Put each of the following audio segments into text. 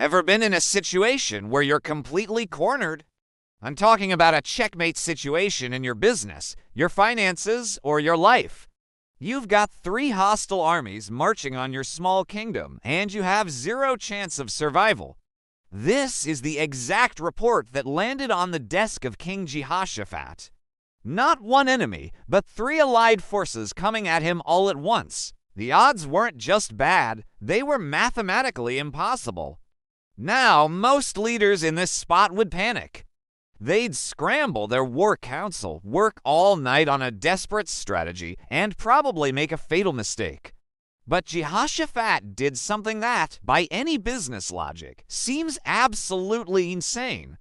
Ever been in a situation where you're completely cornered? I'm talking about a checkmate situation in your business, your finances, or your life. You've got 3 hostile armies marching on your small kingdom, and you have 0 chance of survival. This is the exact report that landed on the desk of King Jehoshaphat. Not one enemy, but 3 allied forces coming at him all at once. The odds weren't just bad, they were mathematically impossible. Now, most leaders in this spot would panic. They'd scramble their war council, work all night on a desperate strategy, and probably make a fatal mistake. But Jehoshaphat did something that, by any business logic, seems absolutely insane.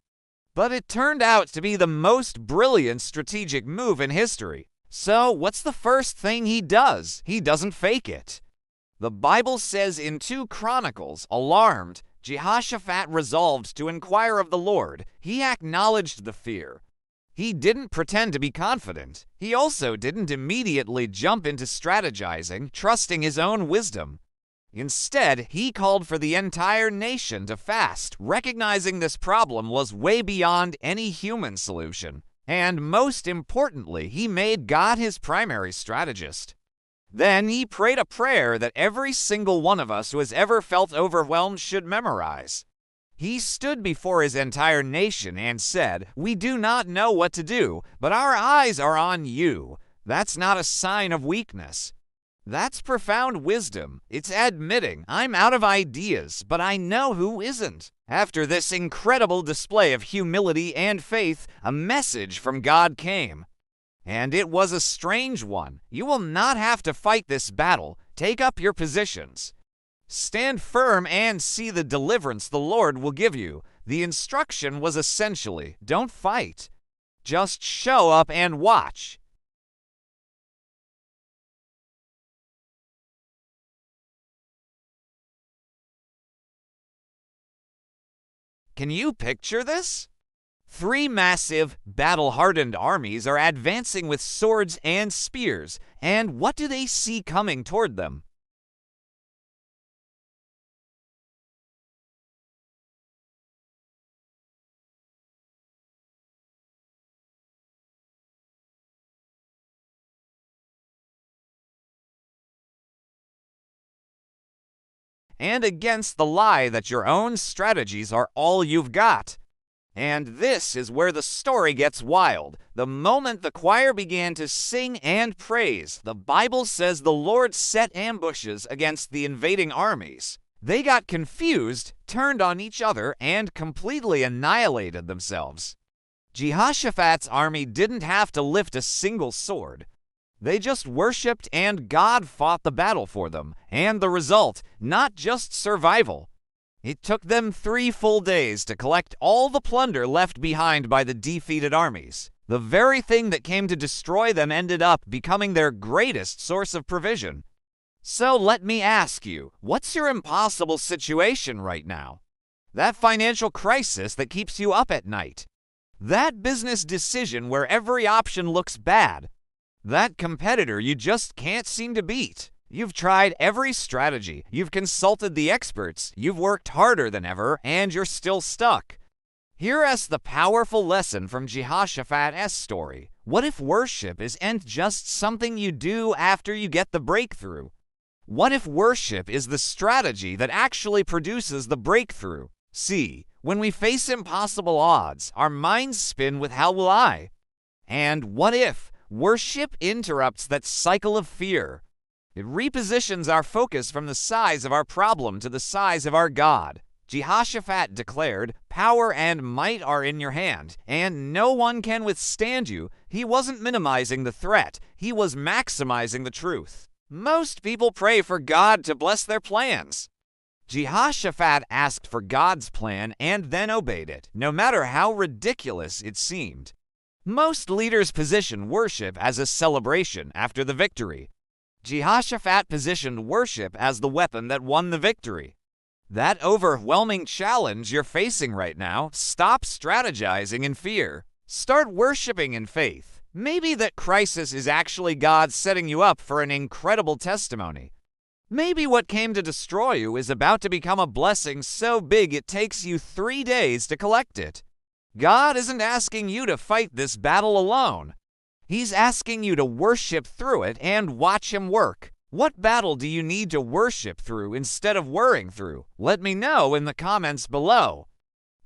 But it turned out to be the most brilliant strategic move in history. So, what's the first thing he does? He doesn't fake it. The Bible says in 2 Chronicles, alarmed, Jehoshaphat resolved to inquire of the Lord. He acknowledged the fear. He didn't pretend to be confident. He also didn't immediately jump into strategizing, trusting his own wisdom. Instead, he called for the entire nation to fast, recognizing this problem was way beyond any human solution. And most importantly, he made God his primary strategist. Then he prayed a prayer that every single one of us who has ever felt overwhelmed should memorize. He stood before his entire nation and said, "We do not know what to do, but our eyes are on you." That's not a sign of weakness. That's profound wisdom. It's admitting, I'm out of ideas, but I know who isn't. After this incredible display of humility and faith, a message from God came. And it was a strange one. You will not have to fight this battle. Take up your positions. Stand firm and see the deliverance the Lord will give you. The instruction was essentially, don't fight. Just show up and watch. Can you picture this? 3 massive, battle-hardened armies are advancing with swords and spears, and what do they see coming toward them? And against the lie that your own strategies are all you've got. And this is where the story gets wild. The moment the choir began to sing and praise, the Bible says the Lord set ambushes against the invading armies. They got confused, turned on each other, and completely annihilated themselves. Jehoshaphat's army didn't have to lift a single sword. They just worshipped and God fought the battle for them. And the result, not just survival. It took them 3 full days to collect all the plunder left behind by the defeated armies. The very thing that came to destroy them ended up becoming their greatest source of provision. So let me ask you, what's your impossible situation right now? That financial crisis that keeps you up at night? That business decision where every option looks bad? That competitor you just can't seem to beat? You've tried every strategy, you've consulted the experts, you've worked harder than ever, and you're still stuck. Hear us the powerful lesson from Jehoshaphat's story. What if worship isn't just something you do after you get the breakthrough? What if worship is the strategy that actually produces the breakthrough? See, when we face impossible odds, our minds spin with "how will I?" And what if worship interrupts that cycle of fear? It repositions our focus from the size of our problem to the size of our God. Jehoshaphat declared, "Power and might are in your hand, and no one can withstand you." He wasn't minimizing the threat, he was maximizing the truth. Most people pray for God to bless their plans. Jehoshaphat asked for God's plan and then obeyed it, no matter how ridiculous it seemed. Most leaders position worship as a celebration after the victory. Jehoshaphat positioned worship as the weapon that won the victory. That overwhelming challenge you're facing right now, stop strategizing in fear. Start worshiping in faith. Maybe that crisis is actually God setting you up for an incredible testimony. Maybe what came to destroy you is about to become a blessing so big it takes you 3 days to collect it. God isn't asking you to fight this battle alone. He's asking you to worship through it and watch Him work. What battle do you need to worship through instead of worrying through? Let me know in the comments below.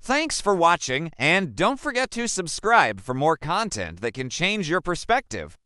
Thanks for watching, and don't forget to subscribe for more content that can change your perspective.